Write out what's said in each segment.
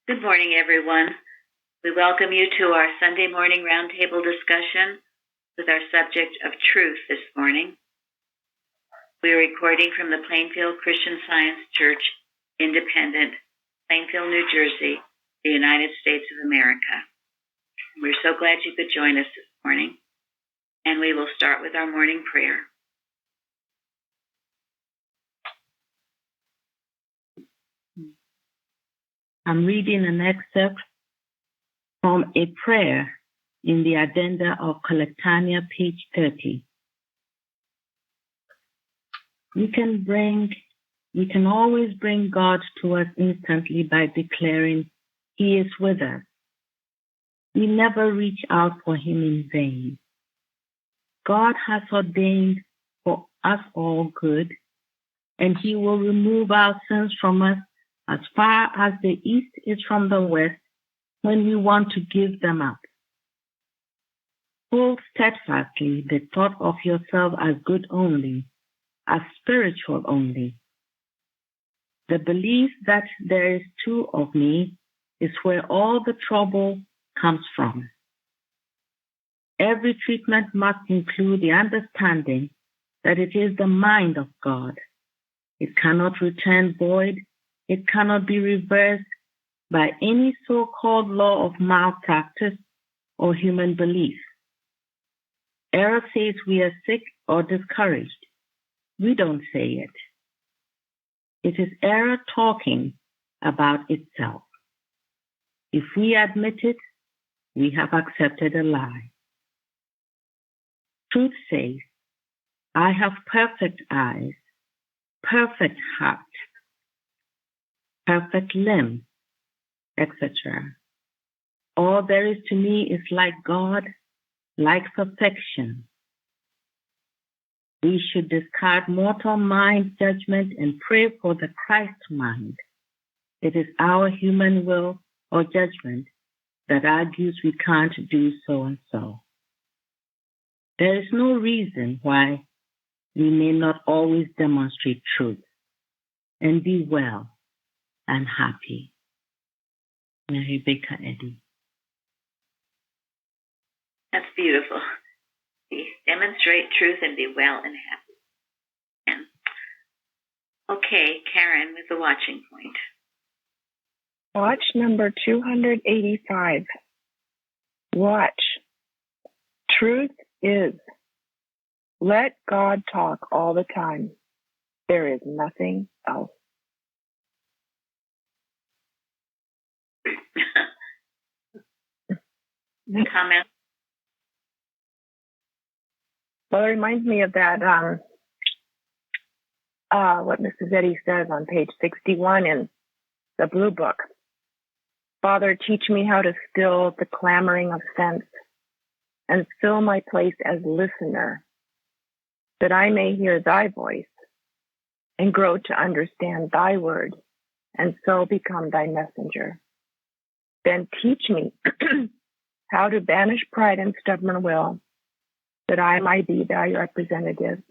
Good morning, everyone. We welcome you to our Sunday morning roundtable discussion with our subject of truth this morning. We are recording from the Plainfield Christian Science Church, Independent, Plainfield, New Jersey, the United States of America. We're so glad you could join us this morning, and we will start with our morning prayer. I'm reading an excerpt from a prayer in the addenda of Collectania, page 30. We can always bring God to us instantly by declaring He is with us. We never reach out for Him in vain. God has ordained for us all good, and He will remove our sins from us as far as the east is from the west when we want to give them up. Hold steadfastly the thought of yourself as good only, as spiritual only. The belief that there is two of me is where all the trouble comes from. Every treatment must include the understanding that it is the mind of God. It cannot return void. It cannot be reversed by any so-called law of malpractice or human belief. Error says we are sick or discouraged. We don't say it. It is error talking about itself. If we admit it, we have accepted a lie. Truth says, I have perfect eyes, perfect heart, perfect limb, etc. All there is to me is like God, like perfection. We should discard mortal mind judgment and pray for the Christ mind. It is our human will or judgment that argues we can't do so and so. There is no reason why we may not always demonstrate truth and be well and happy. Mary Baker Eddy. That's beautiful. Demonstrate truth and be well and happy. And okay, Karen with the watching point. Watch number 285. Watch. Truth is. Let God talk all the time. There is nothing else. Comment? Well, it reminds me of that, what Mrs. Eddy says on page 61 in the Blue Book. Father, teach me how to still the clamoring of sense and fill my place as listener, that I may hear thy voice and grow to understand thy word and so become thy messenger. Then teach me how to banish pride and stubborn will, that I might be thy representative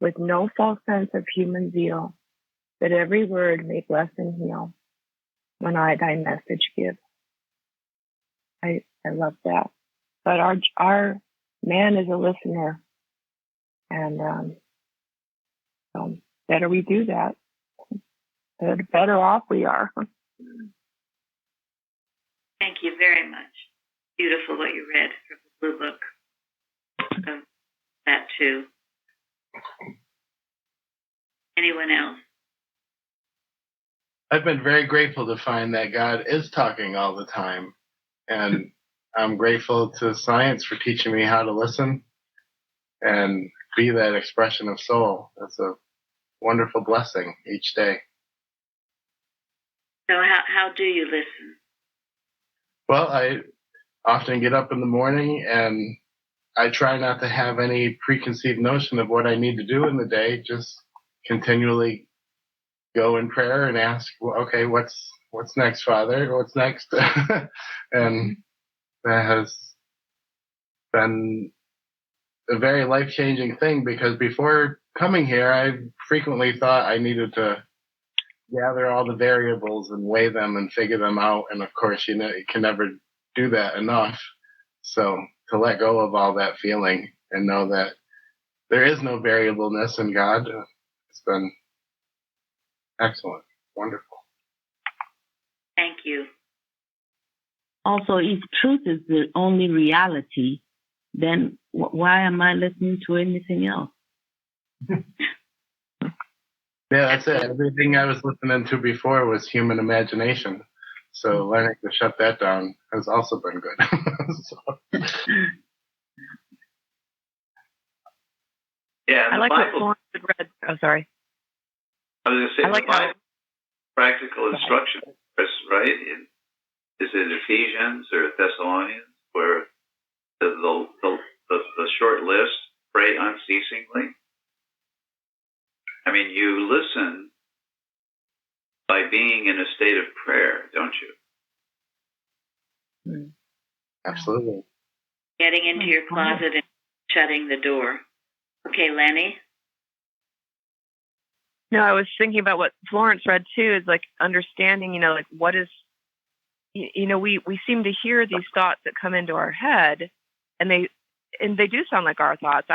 with no false sense of human zeal, that every word may bless and heal when I thy message give. I love that. But our man is a listener, and so better we do that, the better off we are. Thank you very much. Beautiful what you read from the Blue Book. That too. Anyone else? I've been very grateful to find that God is talking all the time. And I'm grateful to science for teaching me how to listen and be that expression of soul. That's a wonderful blessing each day. So how do you listen? Well, I often get up in the morning and I try not to have any preconceived notion of what I need to do in the day. Just continually go in prayer and ask, well, okay, what's next, Father? What's next? And that has been a very life-changing thing, because before coming here, I frequently thought I needed to gather all the variables and weigh them and figure them out. And of course, you can never do that enough. So to let go of all that feeling and know that there is no variableness in God, it's been excellent, wonderful. Thank you. Also, if truth is the only reality, then why am I listening to anything else? Yeah, that's it. Everything I was listening to before was human imagination. So learning to shut that down has also been good. Yeah, I the like what Bible. Florence had read. Oh, sorry. I was going to say I like the Bible, practical instruction, right? Is it Ephesians or Thessalonians where the short list, pray unceasingly? I mean, you listen by being in a state of prayer, don't you? Absolutely. Getting into your closet and shutting the door. Okay, Lenny? No, I was thinking about what Florence read too, is like understanding, like what is, we seem to hear these thoughts that come into our head, and they do sound like our thoughts.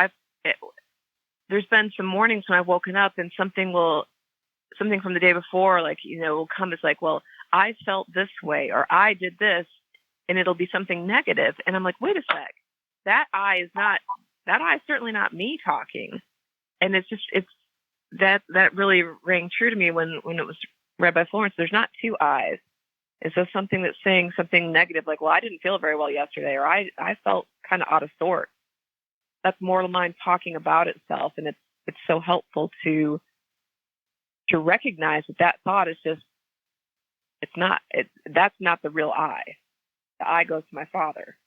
There's been some mornings when I've woken up and something from the day before, will come. It's like, well, I felt this way, or I did this, and it'll be something negative. And I'm like, wait a sec, that I is certainly not me talking. And that really rang true to me when it was read by Florence. There's not two eyes. And so something that's saying something negative, like, well, I didn't feel very well yesterday, or I felt kind of out of sorts. That's more the mind talking about itself. And it's so helpful to recognize that thought is just, that's not the real I. The I goes to my Father.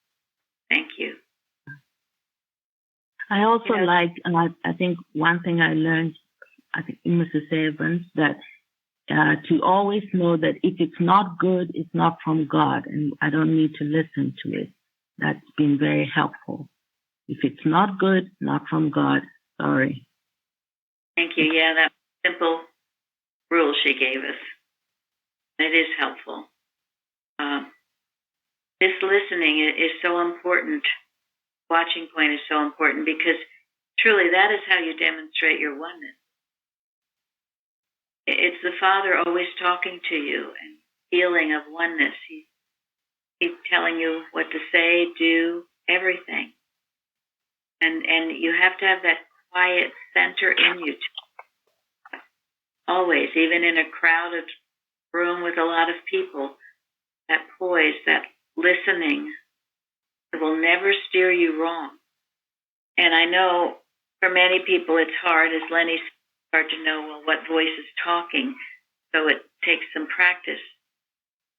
Thank you. I also I think one thing I learned, I think Mrs. Evans, that to always know that if it's not good, it's not from God, and I don't need to listen to it. That's been very helpful. If it's not good, not from God, sorry. Thank you. Yeah, that simple rule she gave us. It is helpful. This listening is so important. Watching point is so important because truly that is how you demonstrate your oneness. It's the Father always talking to you and feeling of oneness. He's telling you what to say, do, everything. And you have to have that quiet center in you always, even in a crowded room with a lot of people, that poise, that listening, it will never steer you wrong. And I know for many people it's hard, as Lenny said, it's hard to know, well, what voice is talking. So it takes some practice.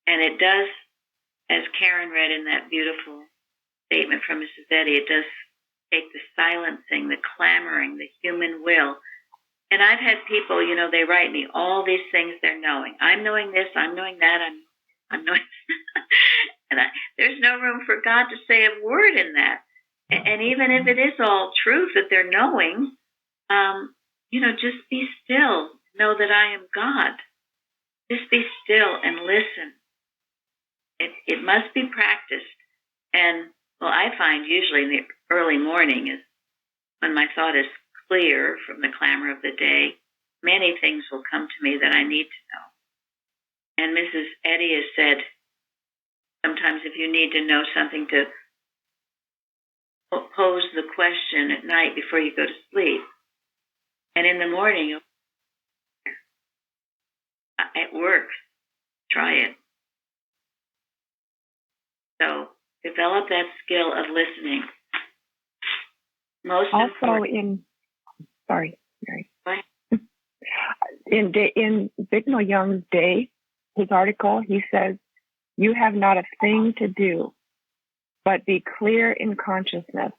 And it does, as Karen read in that beautiful statement from Mrs. Eddy, it does take the silencing, the clamoring, the human will. And I've had people, they write me all these things they're knowing. I'm knowing this, I'm knowing that, I'm knowing and there's no room for God to say a word in that. And even if it is all truth that they're knowing, just be still. Know that I am God. Just be still and listen. It must be practiced. And, well, I find usually in the early morning is when my thought is clear from the clamor of the day, many things will come to me that I need to know. And Mrs. Eddy has said, sometimes if you need to know something, to pose the question at night before you go to sleep. And in the morning, it works. Try it. So develop that skill of listening. Most also important. In Bignell Young's Day, his article, he says, you have not a thing to do but be clear in consciousness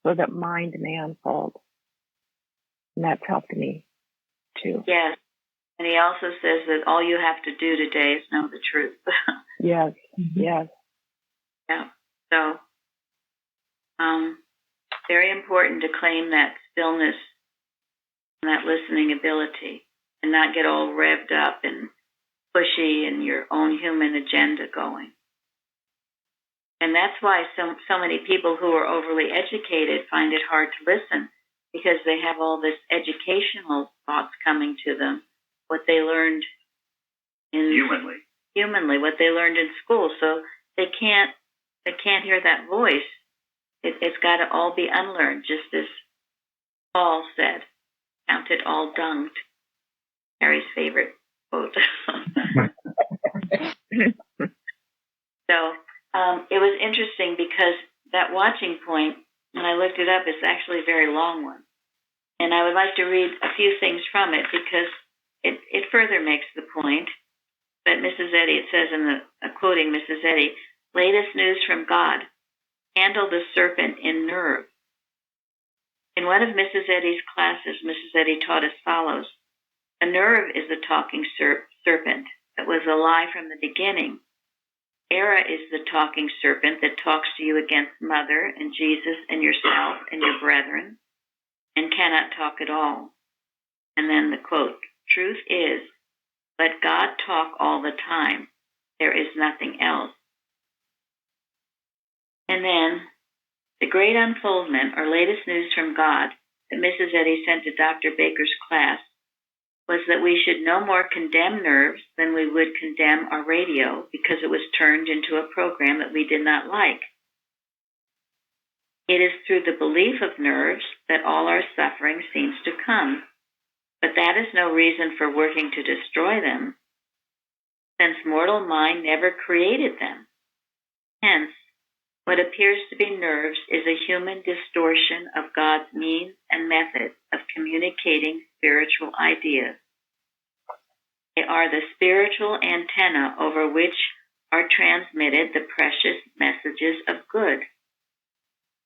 so that mind may unfold. And that's helped me too. Yes. And he also says that all you have to do today is know the truth. Yes. Yes. Yeah. So, very important to claim that stillness and that listening ability and not get all revved up and pushy and your own human agenda going. And that's why so many people who are overly educated find it hard to listen, because they have all this educational thoughts coming to them, what they learned in humanly, what they learned in school. So they can't hear that voice. It's got to all be unlearned, just as Paul said, count it all dung. Harry's favorite quote. So it was interesting because that watching point, when I looked it up, it's actually a very long one. And I would like to read a few things from it because it further makes the point. But Mrs. Eddy, it says quoting Mrs. Eddy, latest news from God, handle the serpent in nerve. In one of Mrs. Eddy's classes, Mrs. Eddy taught as follows. A nerve is the talking serpent that was a lie from the beginning. Era is the talking serpent that talks to you against Mother and Jesus and yourself and your brethren and cannot talk at all. And then the quote, truth is, let God talk all the time. There is nothing else. And then the great unfoldment, or latest news from God, that Mrs. Eddy sent to Dr. Baker's class was that we should no more condemn nerves than we would condemn our radio because it was turned into a program that we did not like. It is through the belief of nerves that all our suffering seems to come, but that is no reason for working to destroy them, since mortal mind never created them. Hence, what appears to be nerves is a human distortion of God's means and methods of communicating spiritual ideas. They are the spiritual antenna over which are transmitted the precious messages of good.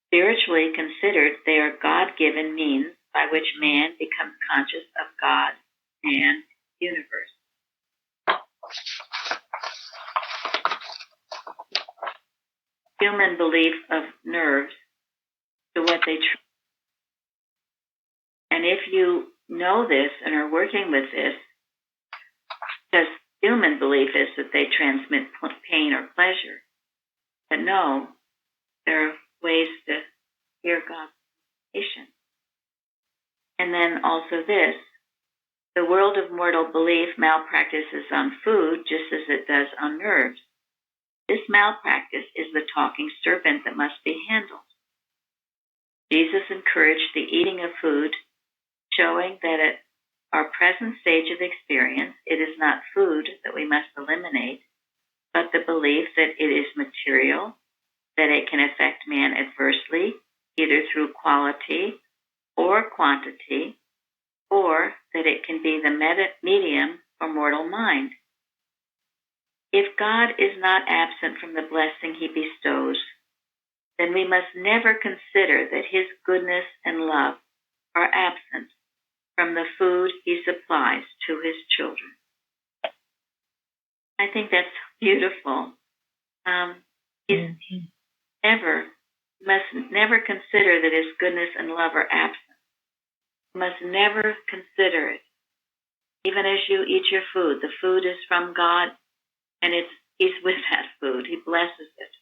Spiritually considered, they are God-given means by which man becomes conscious of God and universe. Human belief of nerves to what they and if you know this and are working with this, because human belief is that they transmit pain or pleasure, but no, there are ways to hear God's patience. And then also this, the world of mortal belief malpractices on food just as it does on nerves. This malpractice is the talking serpent that must be handled. Jesus encouraged the eating of food, showing that at our present stage of experience, it is not food that we must eliminate, but the belief that it is material, that it can affect man adversely, either through quality or quantity, or that it can be the medium for mortal mind. If God is not absent from the blessing he bestows, then we must never consider that his goodness and love are absent from the food he supplies to his children. I think that's beautiful. He must never consider that his goodness and love are absent. You must never consider it. Even as you eat your food, the food is from God, and he's with that food. He blesses it.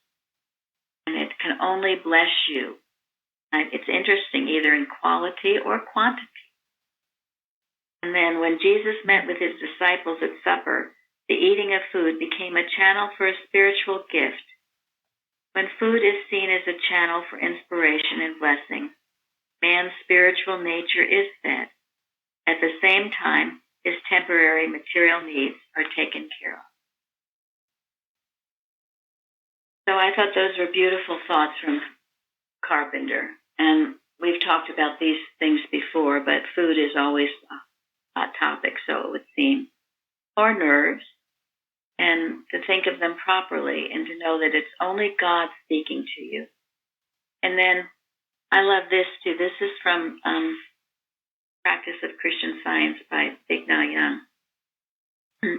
And it can only bless you. And it's interesting, either in quality or quantity. And then when Jesus met with his disciples at supper, the eating of food became a channel for a spiritual gift. When food is seen as a channel for inspiration and blessing, man's spiritual nature is fed. At the same time, his temporary material needs are taken care of. So I thought those were beautiful thoughts from Carpenter. And we've talked about these things before, but food is always a hot topic, so it would seem. Or nerves, and to think of them properly and to know that it's only God speaking to you. And then I love this too. This is from Practice of Christian Science by Bignell Young.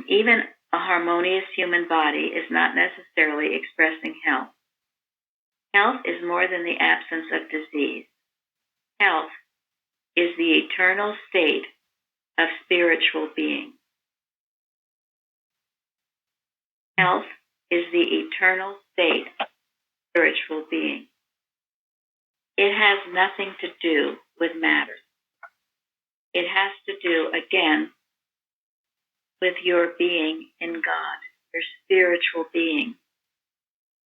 Even a harmonious human body is not necessarily expressing health. Health is more than the absence of disease. Health is the eternal state of spiritual being. Health is the eternal state of spiritual being. It has nothing to do with matter. It has to do, again, with your being in God, your spiritual being.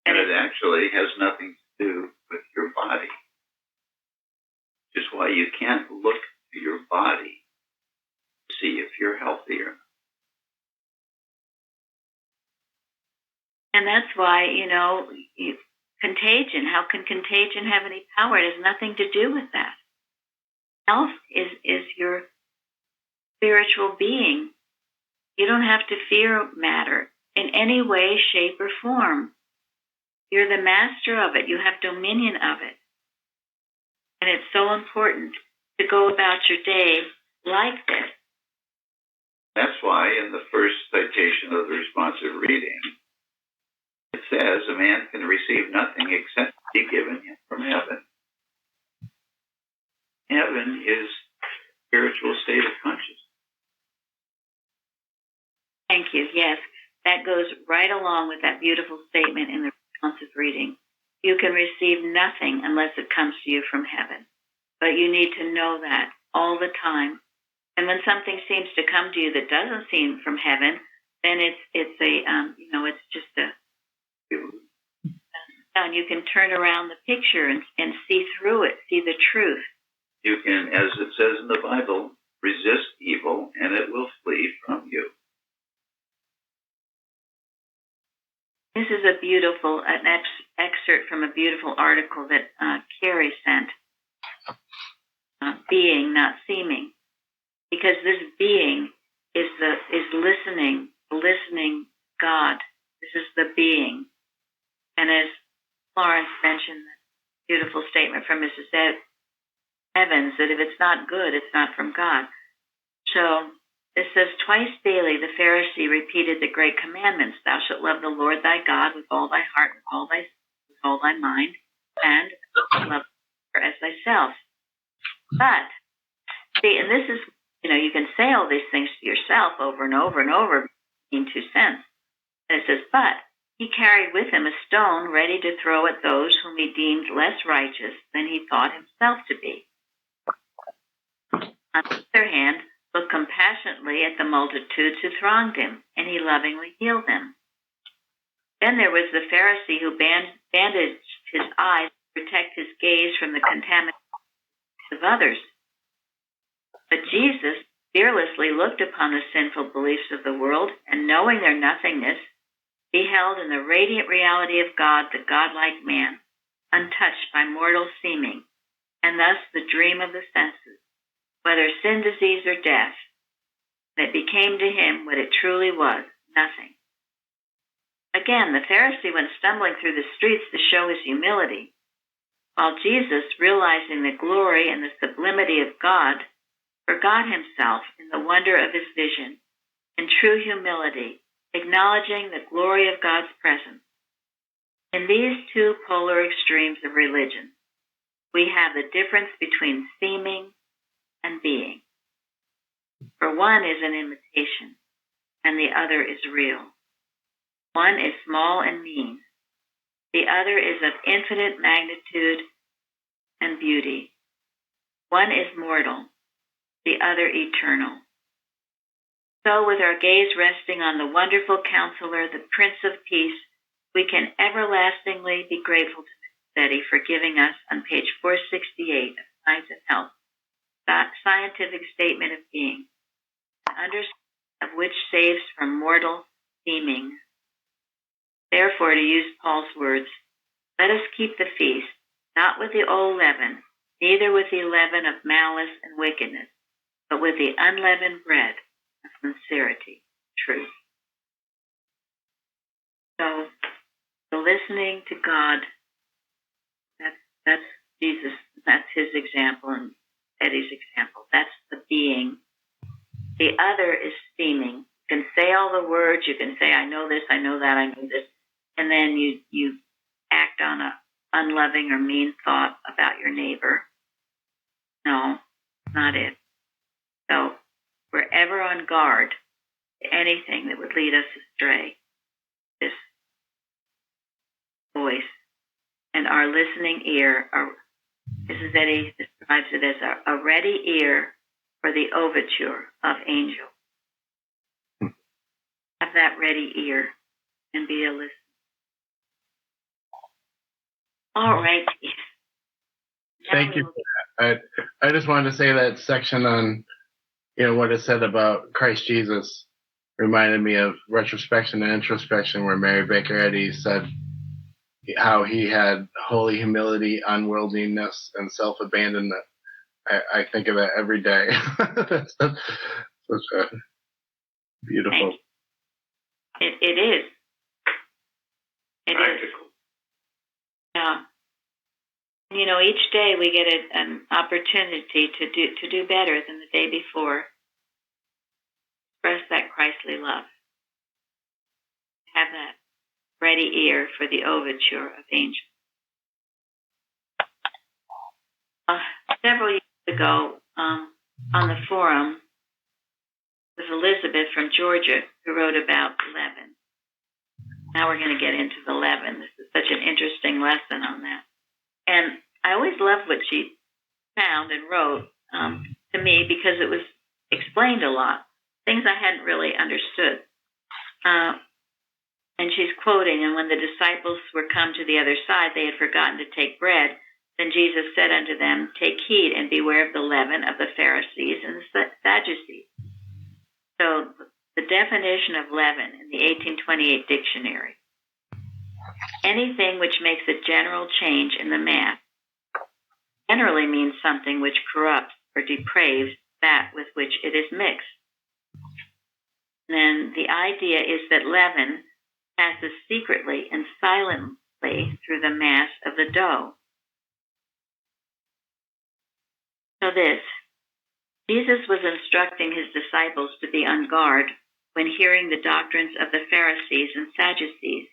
And it actually has nothing to do with your body. Which is why you can't look to your body to see if you're healthy or not. And that's why, contagion, how can contagion have any power? It has nothing to do with that. Health is your spiritual being. You don't have to fear matter in any way, shape, or form. You're the master of it. You have dominion of it. And it's so important to go about your day like this. That's why in the first citation of the responsive reading, it says a man can receive nothing except be given him from heaven. Heaven is spiritual state of consciousness. Thank you. Yes, that goes right along with that beautiful statement in the responsive reading. You can receive nothing unless it comes to you from heaven. But you need to know that all the time. And when something seems to come to you that doesn't seem from heaven, then it's just a, and you can turn around the picture and see through it, see the truth. You can, as it says in the Bible, resist evil and it will flee from you. This is a beautiful, an excerpt from a beautiful article that Carrie sent. Being, not seeming. Because this being is listening God. This is the being. And as Florence mentioned, the beautiful statement from Mrs. Evans, that if it's not good, it's not from God. So it says, twice daily the Pharisee repeated the great commandments. Thou shalt love the Lord thy God with all thy heart, with all thy mind, and love as thyself. But, see, and this is, you can say all these things to yourself over and over and over in 2 cents. And it says, but he carried with him a stone ready to throw at those whom he deemed less righteous than he thought himself to be. On the other hand, looked compassionately at the multitudes who thronged him, and he lovingly healed them. Then there was the Pharisee who bandaged his eyes to protect his gaze from the contamination of others. But Jesus fearlessly looked upon the sinful beliefs of the world, and knowing their nothingness, beheld in the radiant reality of God the godlike man, untouched by mortal seeming, and thus the dream of the senses, whether sin, disease, or death, that became to him what it truly was, nothing. Again, the Pharisee went stumbling through the streets to show his humility, while Jesus, realizing the glory and the sublimity of God, forgot himself in the wonder of his vision, in true humility, acknowledging the glory of God's presence. In these two polar extremes of religion, we have the difference between seeming and being. For one is an imitation, and the other is real. One is small and mean. The other is of infinite magnitude and beauty. One is mortal, the other eternal. So with our gaze resting on the wonderful Counselor, the Prince of Peace, we can everlastingly be grateful to Miss Betty for giving us on page 468 of Science and Health, that scientific statement of being, an understanding of which saves from mortal seeming. Therefore, to use Paul's words, let us keep the feast, not with the old leaven, neither with the leaven of malice and wickedness, but with the unleavened bread of sincerity, truth. So listening to God, that's Jesus, that's his example and Eddie's example. That's the being. The other is seeming. You can say all the words, you can say, I know this, I know that, I know this, and then you act on an unloving or mean thought about your neighbor. No, not it. So we're ever on guard to anything that would lead us astray. This voice and our listening ear, Mrs. Eddy describes it as a ready ear for the overture of angel. Have that ready ear and be a listener. All right. Thank you for that. I just wanted to say that section on, what it said about Christ Jesus reminded me of retrospection and introspection, where Mary Baker Eddy said how he had holy humility, unworldliness, and self-abandonment. I think of that every day. That's such a beautiful. It is. It practical. is. Yeah. Each day we get an opportunity to do better than the day before. Express that Christly love. Have that ready ear for the overture of angels. Several years ago, on the forum, was Elizabeth from Georgia who wrote about leaven. Now we're going to get into the leaven. This is such an interesting lesson on that. And I always loved what she found and wrote to me, because it was explained a lot, things I hadn't really understood. And she's quoting, "And when the disciples were come to the other side, they had forgotten to take bread. Then Jesus said unto them, Take heed and beware of the leaven of the Pharisees and the Sadducees." So the definition of leaven in the 1828 dictionary: anything which makes a general change in the mass generally means something which corrupts or depraves that with which it is mixed. And then the idea is that leaven passes secretly and silently through the mass of the dough. So Jesus was instructing his disciples to be on guard when hearing the doctrines of the Pharisees and Sadducees,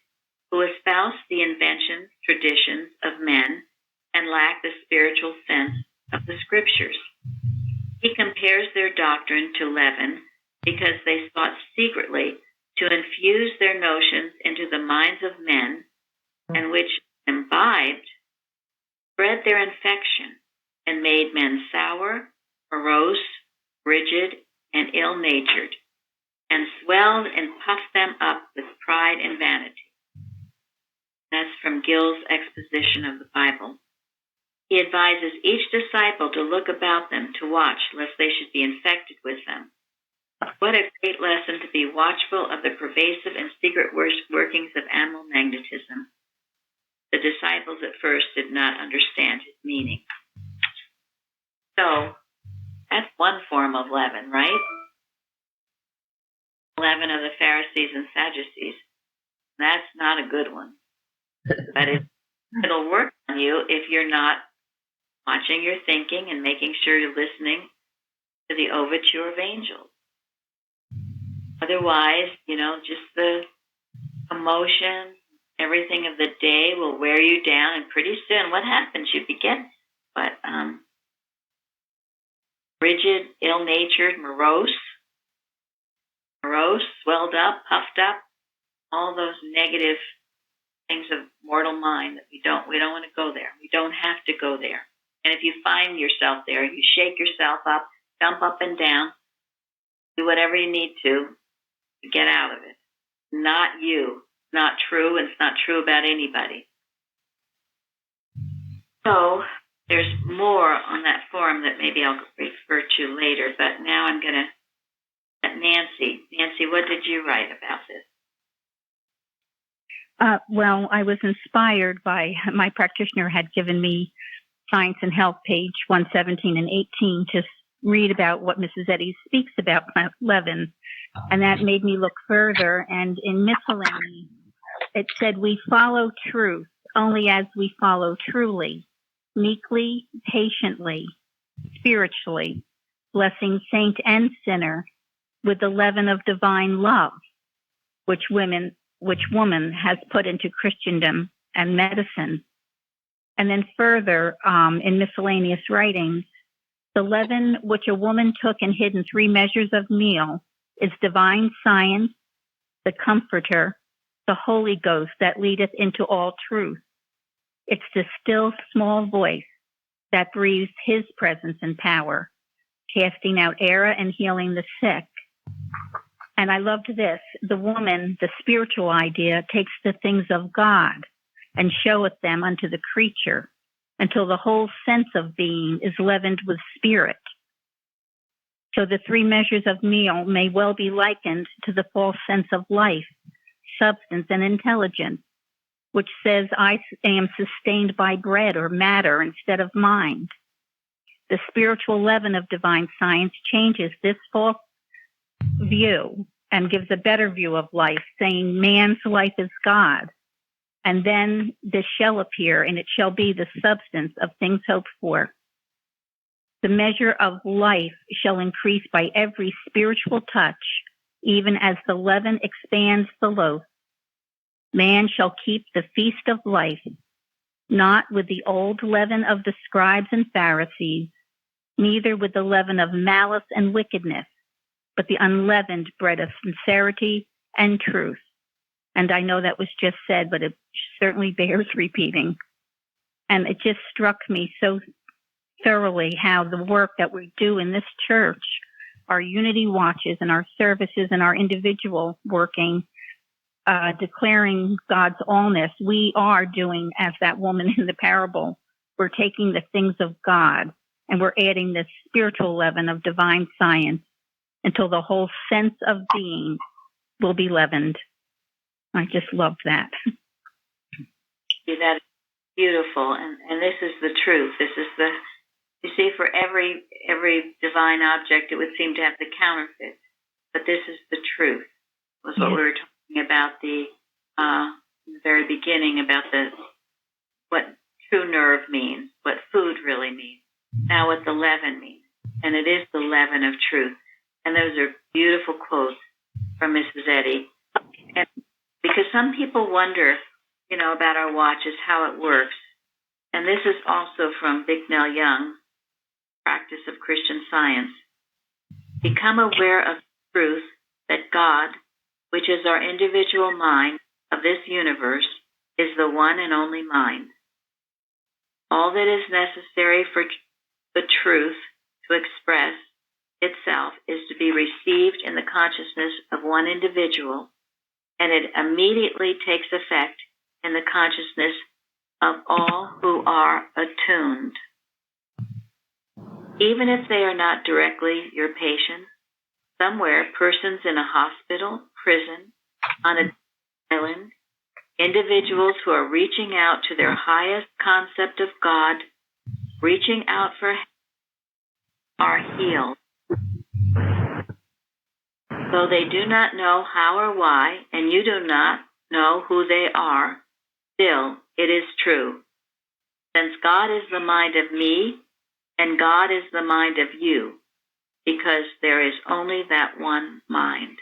who espouse the inventions, traditions of men and lack the spiritual sense of the Scriptures. He compares their doctrine to leaven because they sought secretly to infuse their notions into the minds of men, and which, imbibed, spread their infection and made men sour, morose, rigid, and ill-natured, and swelled and puffed them up with pride and vanity. That's from Gill's exposition of the Bible. He advises each disciple to look about them, to watch, lest they should be infected with them. What a great lesson to be watchful of the pervasive and secret workings of animal magnetism. The disciples at first did not understand his meaning. So, that's one form of leaven, right? Leaven of the Pharisees and Sadducees. That's not a good one. But it'll work on you if you're not watching your thinking and making sure you're listening to the overture of angels. Otherwise, just the emotion, everything of the day will wear you down, and pretty soon what happens? You begin rigid, ill-natured, morose, swelled up, puffed up, all those negative things of mortal mind that we don't want to go there. We don't have to go there. And if you find yourself there, you shake yourself up, jump up and down, do whatever you need to get out of it. Not you. Not true, and it's not true about anybody. So there's more on that forum that maybe I'll refer to later, but now I'm going to let Nancy. Nancy, what did you write about this? Well, I was inspired by my practitioner had given me Science and Health, page 117 and 18, to read about what Mrs. Eddy speaks about leaven, and that made me look further. And in miscellany, it said, "We follow truth only as we follow truly, meekly, patiently, spiritually, blessing saint and sinner with the leaven of divine love, which woman has put into Christendom and medicine." And then further, in miscellaneous writings, The leaven which a woman took and hid in 3 measures of meal is divine science, the Comforter, the Holy Ghost that leadeth into all truth. It's the still small voice that breathes his presence and power, casting out error and healing the sick. And I loved this. The woman, the spiritual idea, takes the things of God and showeth them unto the creature until the whole sense of being is leavened with spirit. So the 3 measures of meal may well be likened to the false sense of life, substance, and intelligence, which says I am sustained by bread or matter instead of mind. The spiritual leaven of divine science changes this false view and gives a better view of life, saying man's life is God. And then this shall appear, and it shall be the substance of things hoped for. The measure of life shall increase by every spiritual touch, even as the leaven expands the loaf. Man shall keep the feast of life, not with the old leaven of the scribes and Pharisees, neither with the leaven of malice and wickedness, but the unleavened bread of sincerity and truth. And I know that was just said, but it certainly bears repeating. And it just struck me so thoroughly how the work that we do in this church, our unity watches and our services and our individual working, declaring God's allness, we are doing as that woman in the parable. We're taking the things of God and we're adding this spiritual leaven of divine science until the whole sense of being will be leavened. I just love that. That is beautiful, and this is the truth. This is the, you see, for every divine object, it would seem to have the counterfeit, but this is the truth. Was what we were talking about in the very beginning about what true nerve means, what food really means. Now, what the leaven means, and it is the leaven of truth. And those are beautiful quotes from Mrs. Eddy. And because some people wonder, about our watches, how it works. And this is also from Bicknell Young, Practice of Christian Science. Become aware of the truth that God, which is our individual mind of this universe, is the one and only mind. All that is necessary for the truth to express itself is to be received in the consciousness of one individual, and it immediately takes effect in the consciousness of all who are attuned. Even if they are not directly your patient, somewhere, persons in a hospital, prison, on an island, individuals who are reaching out to their highest concept of God, reaching out for help, are healed. Though they do not know how or why, and you do not know who they are, still it is true. Since God is the mind of me, and God is the mind of you, because there is only that one mind.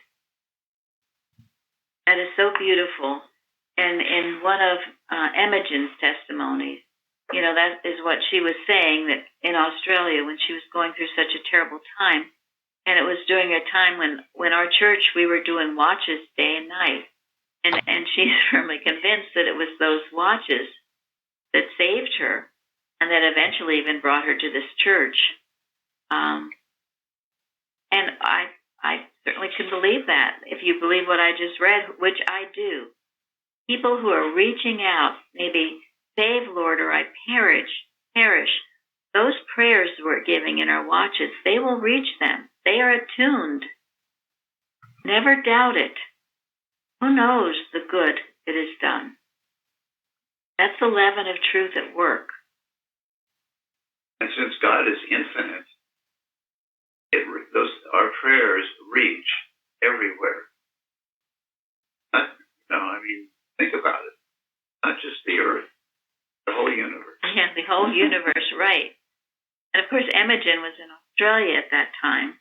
That is so beautiful. And in one of Imogen's testimonies, that is what she was saying, that in Australia, when she was going through such a terrible time, and it was during a time when our church, we were doing watches day and night. And she's firmly convinced that it was those watches that saved her and that eventually even brought her to this church. And I certainly can believe that, if you believe what I just read, which I do. People who are reaching out, maybe, save, Lord, or I perish, those prayers we're giving in our watches, they will reach them. They are attuned. Never doubt it. Who knows the good it has done? That's the leaven of truth at work. And since God is infinite, our prayers reach everywhere. Think about it. Not just the earth, the whole universe. Yeah, the whole universe, right. And of course, Imogen was in Australia at that time.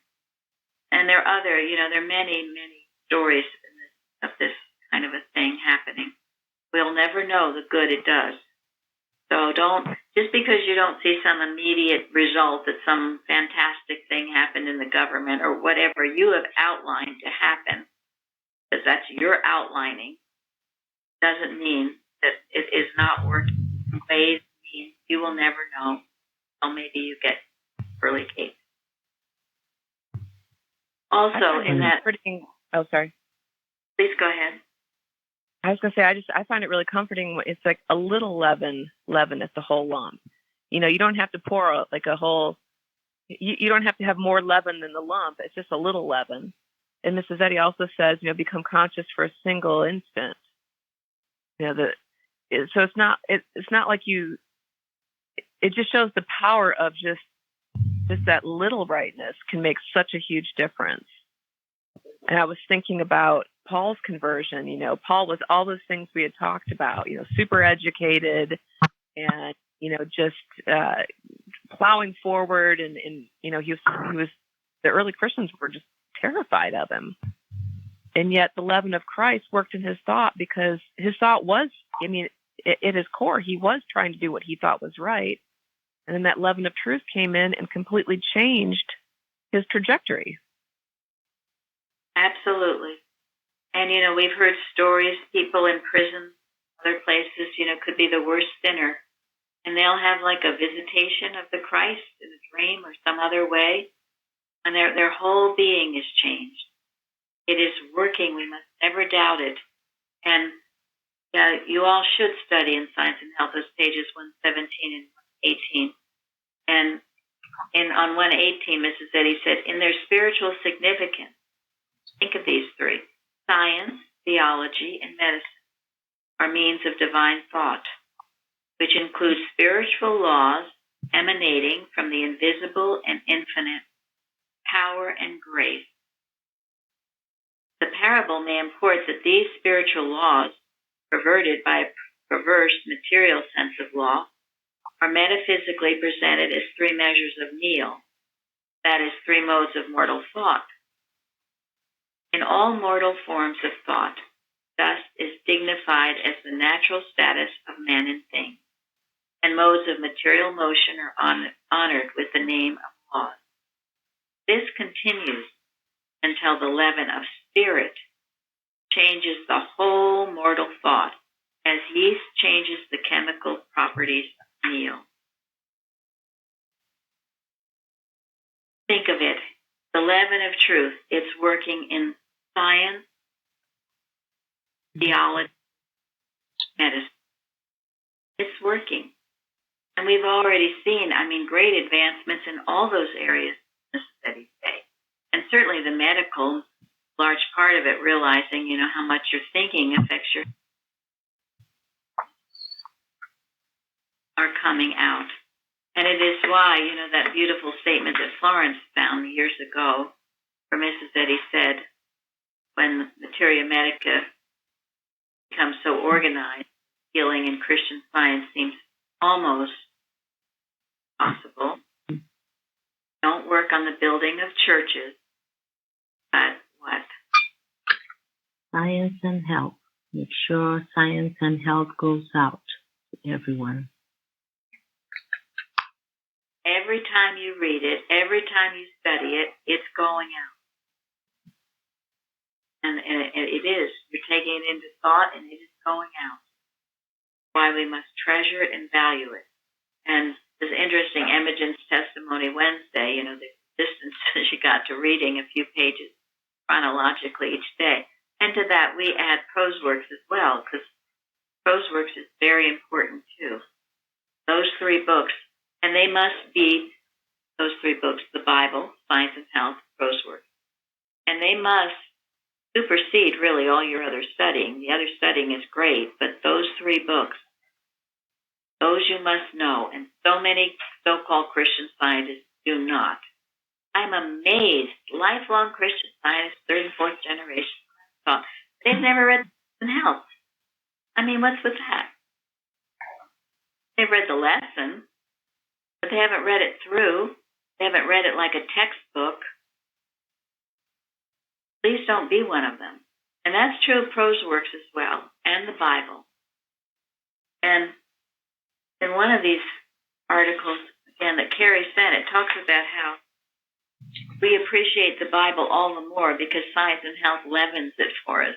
And there are other, there are many, many stories of this kind of a thing happening. We'll never know the good it does. So don't just because you don't see some immediate result that some fantastic thing happened in the government or whatever you have outlined to happen, because that's your outlining, doesn't mean that it is not working. Ways mean you will never know until maybe you get early case. Also, in that. Oh, sorry. Please go ahead. I was going to say, I find it really comforting. It's like a little leaven at the whole lump. You know, you don't have to pour a whole, you don't have to have more leaven than the lump. It's just a little leaven. And Mrs. Eddy also says, you know, become conscious for a single instant. You know, so it's not like you, it just shows the power of just that little rightness can make such a huge difference. And I was thinking about Paul's conversion. You know, Paul was all those things we had talked about, you know, super educated and, you know, just plowing forward. And you know, he was, the early Christians were just terrified of him. And yet the leaven of Christ worked in his thought, because his thought was, I mean, at his core, he was trying to do what he thought was right. And then that leaven of truth came in and completely changed his trajectory. Absolutely. And, you know, we've heard stories, people in prison, other places, you know, could be the worst sinner. And they'll have like a visitation of the Christ in a dream or some other way. And their whole being is changed. It is working. We must never doubt it. And you all should study in Science and Health, those pages 117 and 18. And on 118, Mrs. Eddy said, in their spiritual significance, think of these three: science, theology, and medicine are means of divine thought, which include spiritual laws emanating from the invisible and infinite power and grace. The parable may import that these spiritual laws, perverted by a perverse material sense of law, are metaphysically presented as three measures of nihil, that is, three modes of mortal thought. In all mortal forms of thought, dust is dignified as the natural status of men and things, and modes of material motion are honored with the name of laws. This continues until the leaven of spirit changes the whole mortal thought, as yeast changes the chemical properties of meal. Think of it. The leaven of truth, it's working in science, theology, medicine. It's working. And we've already seen, great advancements in all those areas in the study today. And certainly the medical, large part of it, realizing, how much your thinking affects your, are coming out. And it is why, that beautiful statement that Florence found years ago, where Mrs. Eddy said, when materia medica becomes so organized, healing in Christian Science seems almost possible. Don't work on the building of churches, but what? Science and health. Make sure science and health goes out to everyone. Every time you read it, every time you study it, it's going out. And it is. You're taking it into thought, and it is going out. Why we must treasure it and value it. And it's interesting, Imogen's testimony Wednesday, the distance she got to reading a few pages chronologically each day. And to that, we add Proseworks as well, because Proseworks is very important too. Those three books, and they must be those three books: the Bible, Science and Health, Proseworks. And they must supersede really all your other studying. The other studying is great, but those three books, those you must know. And so many so-called Christian scientists do not. I'm amazed. Lifelong Christian scientists, third and fourth generation, they've never read Science and Health. What's with that? They've read the lesson, but they haven't read it through. They haven't read it like a textbook. Please don't be one of them. And that's true of Proseworks as well, and the Bible. And in one of these articles, again, that Carrie sent, it talks about how we appreciate the Bible all the more because Science and Health leavens it for us.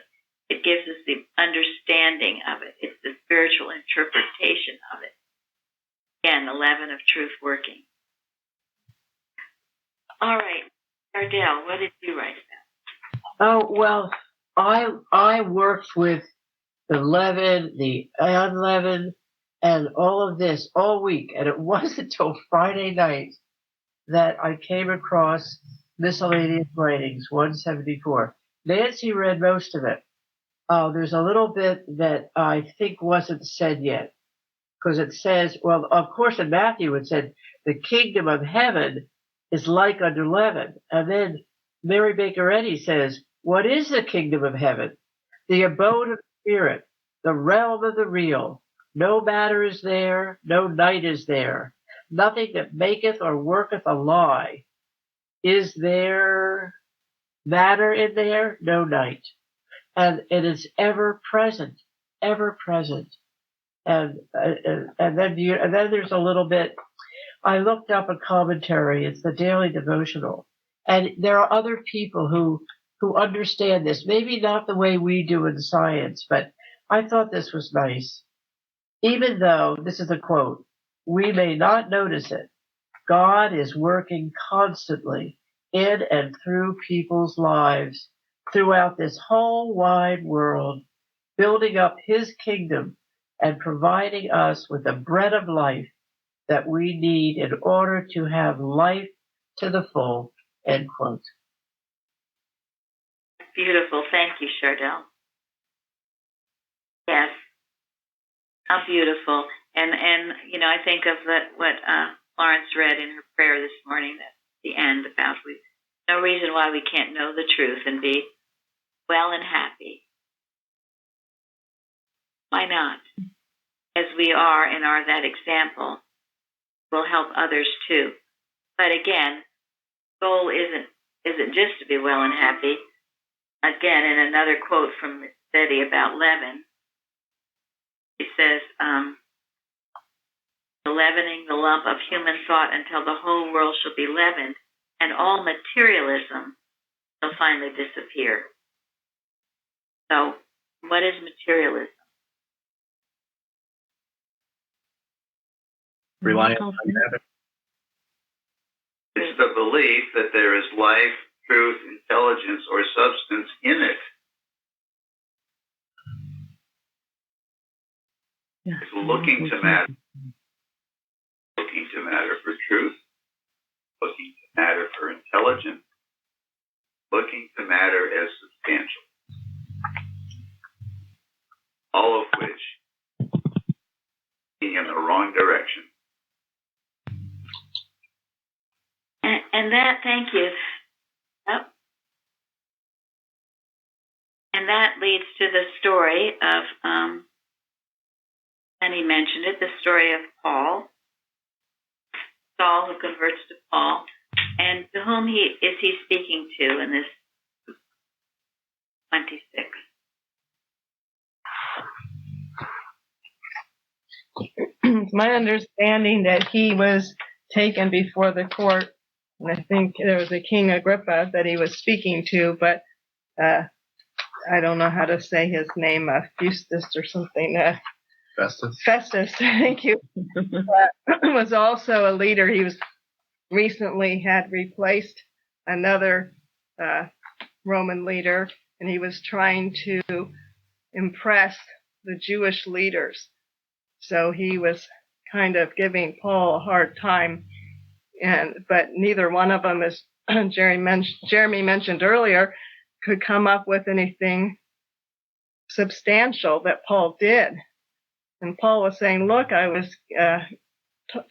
It gives us the understanding of it. It's the spiritual interpretation of it. Again, the leaven of truth working. All right, Ardell, what did you write about? Oh, well, I worked with the leaven, the unleavened, and all of this all week. And it wasn't until Friday night that I came across Miscellaneous Writings, 174. Nancy read most of it. There's a little bit that I think wasn't said yet. Because it says, well, of course in Matthew it said, the kingdom of heaven is like unto leaven. And then Mary Baker Eddy says, what is the kingdom of heaven? The abode of the spirit, the realm of the real. No matter is there, no night is there. Nothing that maketh or worketh a lie. Is there matter in there? No night. And it is ever present, ever present. And then there's a little bit. I looked up a commentary. It's the Daily Devotional, and there are other people who understand this. Maybe not the way we do in science, but I thought this was nice. Even though, this is a quote, we may not notice it, God is working constantly in and through people's lives throughout this whole wide world, building up His kingdom and providing us with the bread of life that we need in order to have life to the full, end quote. Beautiful. Thank you, Chardell. Yes. How beautiful. And I think of what Florence read in her prayer this morning at the end about no reason why we can't know the truth and be well and happy. Why not? As we are and are that example, will help others too. But again, goal isn't just to be well and happy. Again, in another quote from Betty about leaven, he says, leavening the lump of human thought until the whole world shall be leavened, and all materialism shall finally disappear. So, what is materialism? Reliance on matter. It's the belief that there is life, truth, intelligence, or substance in it. It's looking to matter. Looking to matter for truth. Looking to matter for intelligence. Looking to matter as substantial. All of which being in the wrong direction. And that, thank you. Yep. And that leads to the story of, and he mentioned it, the story of Paul, Saul who converts to Paul, and to whom is he speaking to in this 26? It's my understanding that he was taken before the court, and I think there was a King Agrippa that he was speaking to, but I don't know how to say his name, Festus or something. Festus, thank you. Was also a leader. He was recently had replaced another Roman leader, and he was trying to impress the Jewish leaders. So he was kind of giving Paul a hard time, but neither one of them, as Jeremy mentioned earlier, could come up with anything substantial that Paul did. And Paul was saying, look, I was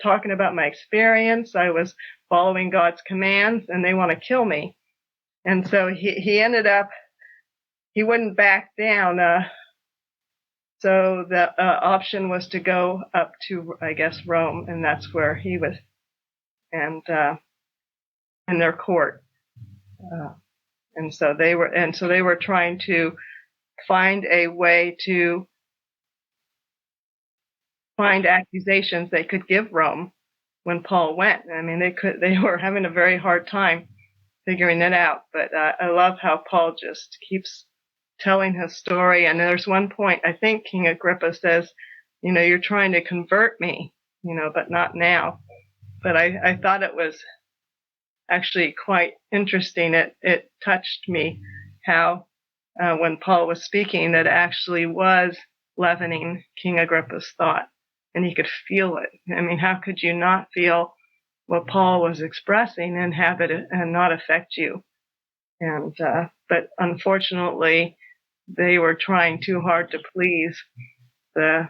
talking about my experience. I was following God's commands, and they want to kill me. And so he ended up, he wouldn't back down. So the option was to go up to, I guess, Rome, and that's where he was, and in their court. And so they were trying to find a way to find accusations they could give Rome when Paul went. I mean, they were having a very hard time figuring it out. But I love how Paul just keeps telling his story. And there's one point, I think King Agrippa says, you're trying to convert me, but not now. But I thought it was actually quite interesting. It touched me how when Paul was speaking, that actually was leavening King Agrippa's thought, and he could feel it. I mean, how could you not feel what Paul was expressing and have it and not affect you? And but unfortunately, they were trying too hard to please the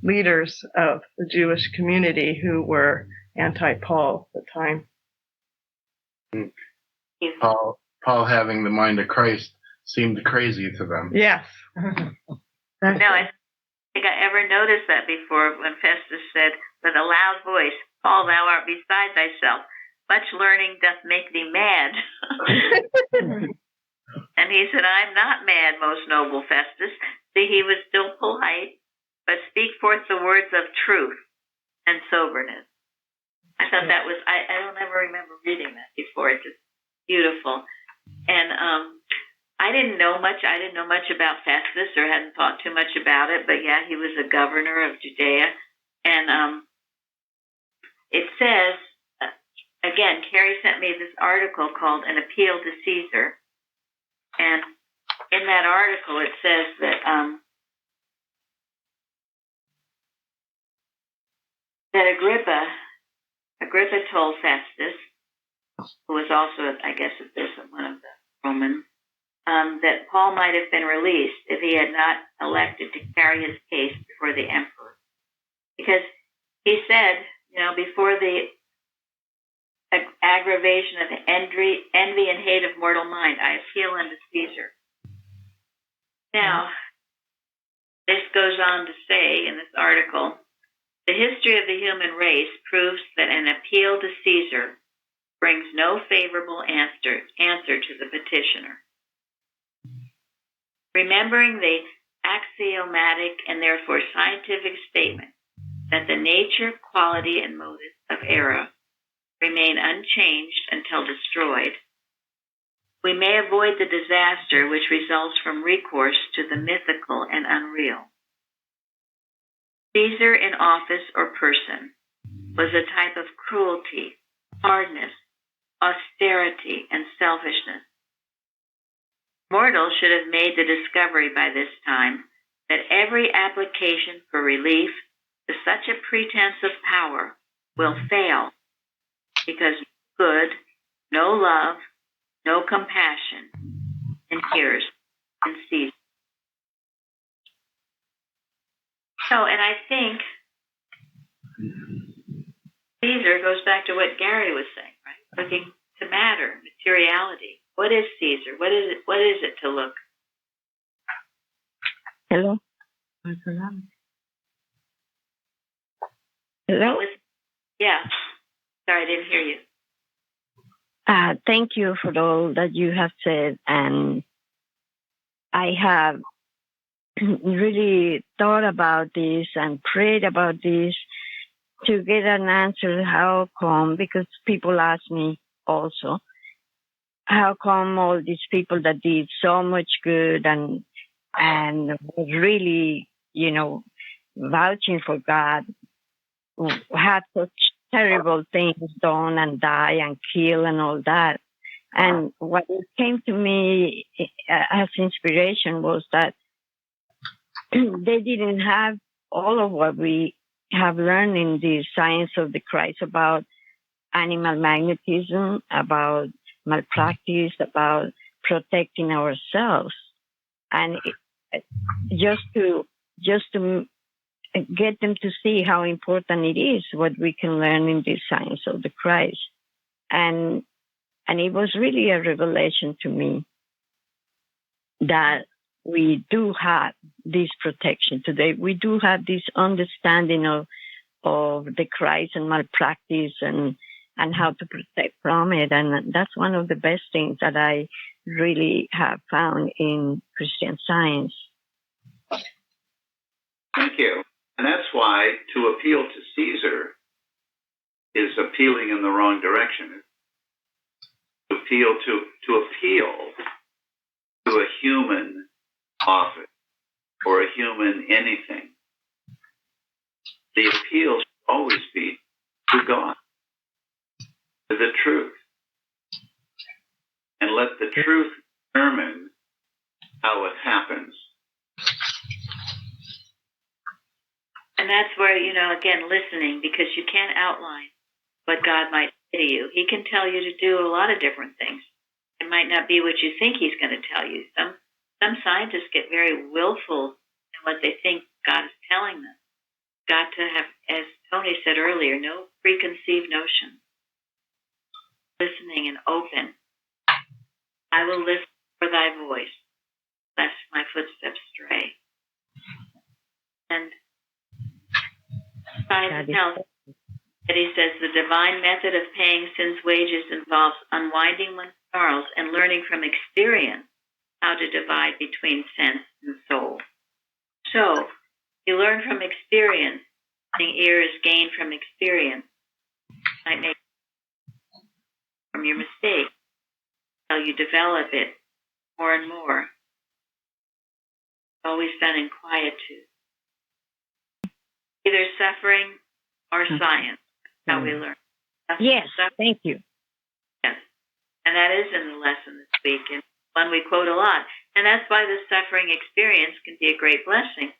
leaders of the Jewish community who were anti-Paul at the time. Paul having the mind of Christ seemed crazy to them. Yes. No, I think I ever noticed that before when Festus said with a loud voice, Paul, thou art beside thyself. Much learning doth make thee mad. And he said, I'm not mad, most noble Festus. See, he was still polite, but speak forth the words of truth and soberness. I thought that was, I don't ever remember reading that before. It's just beautiful. And I didn't know much about Festus or hadn't thought too much about it, but yeah, he was a governor of Judea. And it says, again, Carrie sent me this article called An Appeal to Caesar. And in that article, it says that Agrippa told Festus, who was also, I guess, one of the Romans, that Paul might have been released if he had not elected to carry his case before the emperor. Because he said, before the aggravation of envy and hate of mortal mind, I appeal unto Caesar. Now, this goes on to say in this article, the history of the human race proves that an appeal to Caesar brings no favorable answer to the petitioner. Remembering the axiomatic and therefore scientific statement that the nature, quality, and motives of error remain unchanged until destroyed, we may avoid the disaster which results from recourse to the mythical and unreal. Caesar in office or person was a type of cruelty, hardness, austerity, and selfishness. Mortals should have made the discovery by this time that every application for relief to such a pretense of power will fail, because good, no love, no compassion inheres in Caesar. So, and I think Caesar goes back to what Gary was saying, right? Looking to matter, materiality. What is Caesar? What is it to look? Hello? Hello? Yeah. Sorry, I didn't hear you. Thank you for all that you have said. And I have really thought about this and prayed about this to get an answer. How come? Because people ask me also, how come all these people that did so much good and was really, vouching for God, had such terrible things done and die and kill and all that. And what came to me as inspiration was that they didn't have all of what we have learned in the science of the Christ about animal magnetism, about malpractice, about protecting ourselves. And just to get them to see how important it is, what we can learn in the science of the Christ. And it was really a revelation to me that we do have this protection today. We do have this understanding of the Christ and malpractice and how to protect from it. And that's one of the best things that I really have found in Christian Science. Thank you. And that's why to appeal to Caesar is appealing in the wrong direction. To appeal to a human office or a human anything. The appeal should always be to God, to the truth. And let the truth determine how it happens. And that's where, again, listening, because you can't outline what God might say to you. He can tell you to do a lot of different things. It might not be what you think he's going to tell you. Some scientists get very willful in what they think God is telling them. Got to have, as Tony said earlier, no preconceived notion. Listening and open. I will listen for thy voice, lest my footsteps stray. And Science and Health, Eddie says, the divine method of paying sin's wages involves unwinding one's snarls and learning from experience how to divide between sense and soul. So, you learn from experience. Listening ear is gained from experience. Might make from your mistake. How you develop it more and more. Always done in quietude. Either suffering or science. How we learn. Yes, thank you. Yes. And that is in the lesson this week, and one we quote a lot. And that's why the suffering experience can be a great blessing.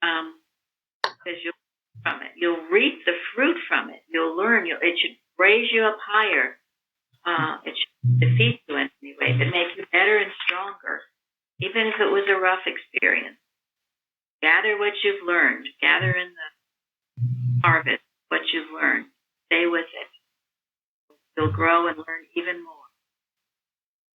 Because you'll learn from it. You'll reap the fruit from it. You'll learn. It should raise you up higher. It should defeat you in any way, but make you better and stronger, even if it was a rough experience. Gather what you've learned. Gather in the harvest what you've learned. Stay with it. You'll grow and learn even more.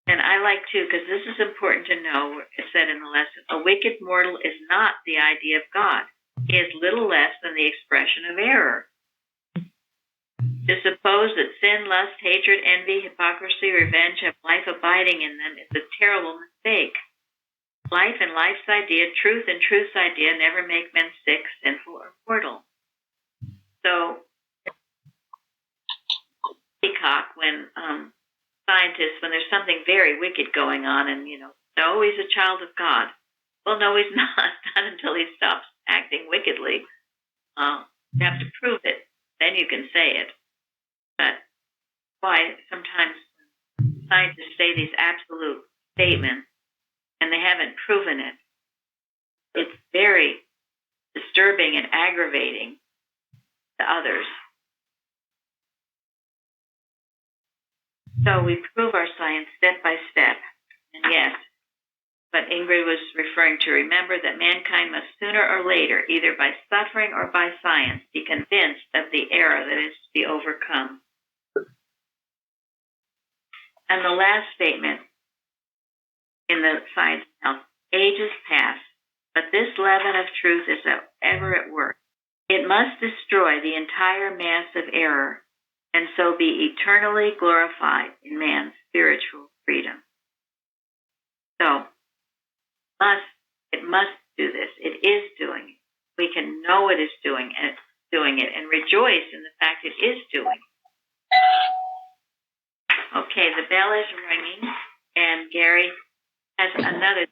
And I like, too, because this is important to know, it said in the lesson, a wicked mortal is not the idea of God. He is little less than the expression of error. To suppose that sin, lust, hatred, envy, hypocrisy, revenge have life abiding in them is a terrible mistake. Life and life's idea, truth and truth's idea never make men sick, sinful, or mortal. So, peacock, when scientists, when there's something very wicked going on and, no, he's a child of God. Well, no, he's not until he stops acting wickedly. You have to prove it. Then you can say it. But why sometimes scientists say these absolute statements and they haven't proven it, it's very disturbing and aggravating to others. So we prove our science step by step. And yes, but Ingrid was referring to, remember that mankind must sooner or later, either by suffering or by science, be convinced of the error that is to be overcome. And the last statement in the Science and Health, ages pass, but this leaven of truth is ever at work. It must destroy the entire mass of error and so be eternally glorified in man's spiritual freedom. So, it must do this. It is doing it. We can know it is doing it and rejoice in the fact it is doing it. Okay, the bell is ringing, and Gary has another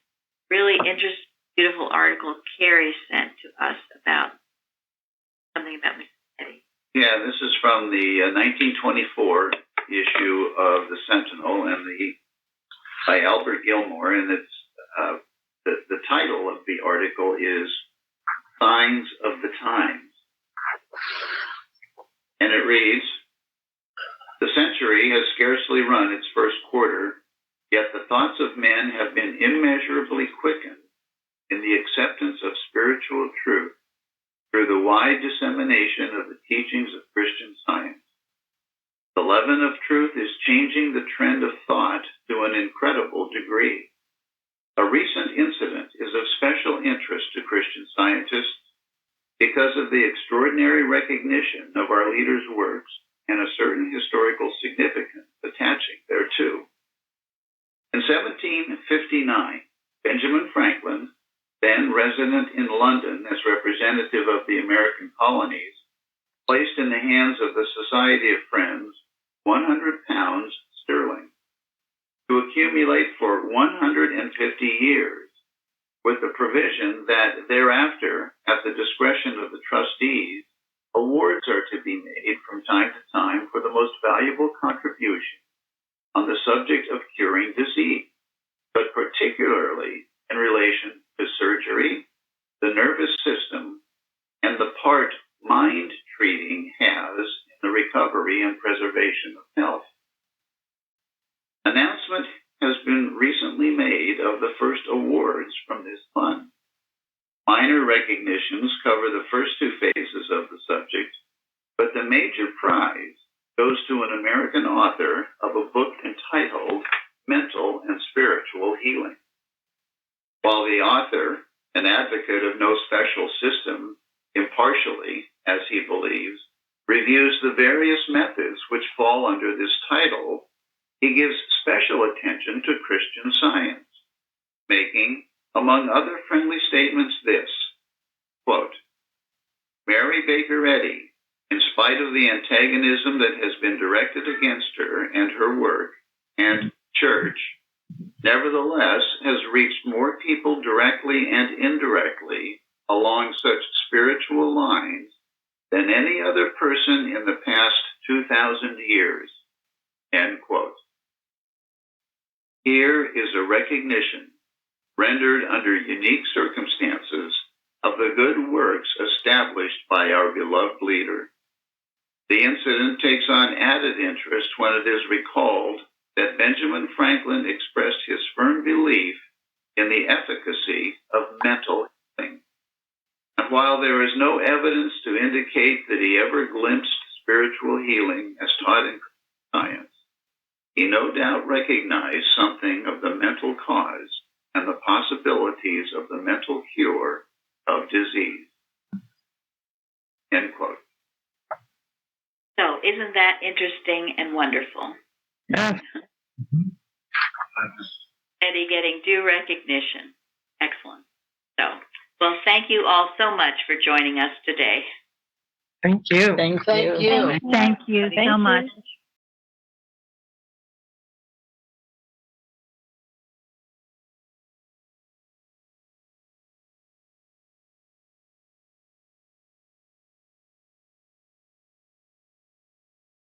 really interesting, beautiful article Carrie sent to us about something about Mr. Eddie. Yeah, this is from the 1924 issue of the Sentinel, and by Albert Gilmore, and it's the title of the article is Signs of the Times. And it reads, the century has scarcely run its first quarter, yet the thoughts of men have been immeasurably quickened in the acceptance of spiritual truth through the wide dissemination of the teachings of Christian Science. The leaven of truth is changing the trend of thought to an incredible degree. A recent incident is of special interest to Christian scientists because of the extraordinary recognition of our leaders' works and a certain historical significance attaching thereto. In 1759, Benjamin Franklin, then resident in London as representative of the American colonies, placed in the hands of the Society of Friends 100 pounds sterling to accumulate for 150 years, with the provision that thereafter, at the discretion of the trustees, awards are to be made from time to time for the most valuable contribution on the subject of curing disease, but particularly in relation to surgery, the nervous system, and the part mind treating has in the recovery and preservation of health. Announcement has been recently made of the first awards from this fund. Minor recognitions cover the first two phases of the subject, but the major prize goes to an American author of a book entitled Mental and Spiritual Healing. While the author, an advocate of no special system, impartially, as he believes, reviews the various methods which fall under this title, he gives special attention to Christian Science, making, among other friendly statements, this, quote, Mary Baker Eddy, in spite of the antagonism that has been directed against her and her work and church, nevertheless has reached more people directly and indirectly along such spiritual lines than any other person in the past 2,000 years, end quote. Here is a recognition, rendered under unique circumstances, of the good works established by our beloved leader. The incident takes on added interest when it is recalled that Benjamin Franklin expressed his firm belief in the efficacy of mental healing. And while there is no evidence to indicate that he ever glimpsed spiritual healing as taught in science, he no doubt recognized something of the mental cause and the possibilities of the mental cure of disease. End quote. So isn't that interesting and wonderful? Yes. Eddie getting due recognition. Excellent. So, well, thank you all so much for joining us today. Thank you. Thank you. Thank you so much.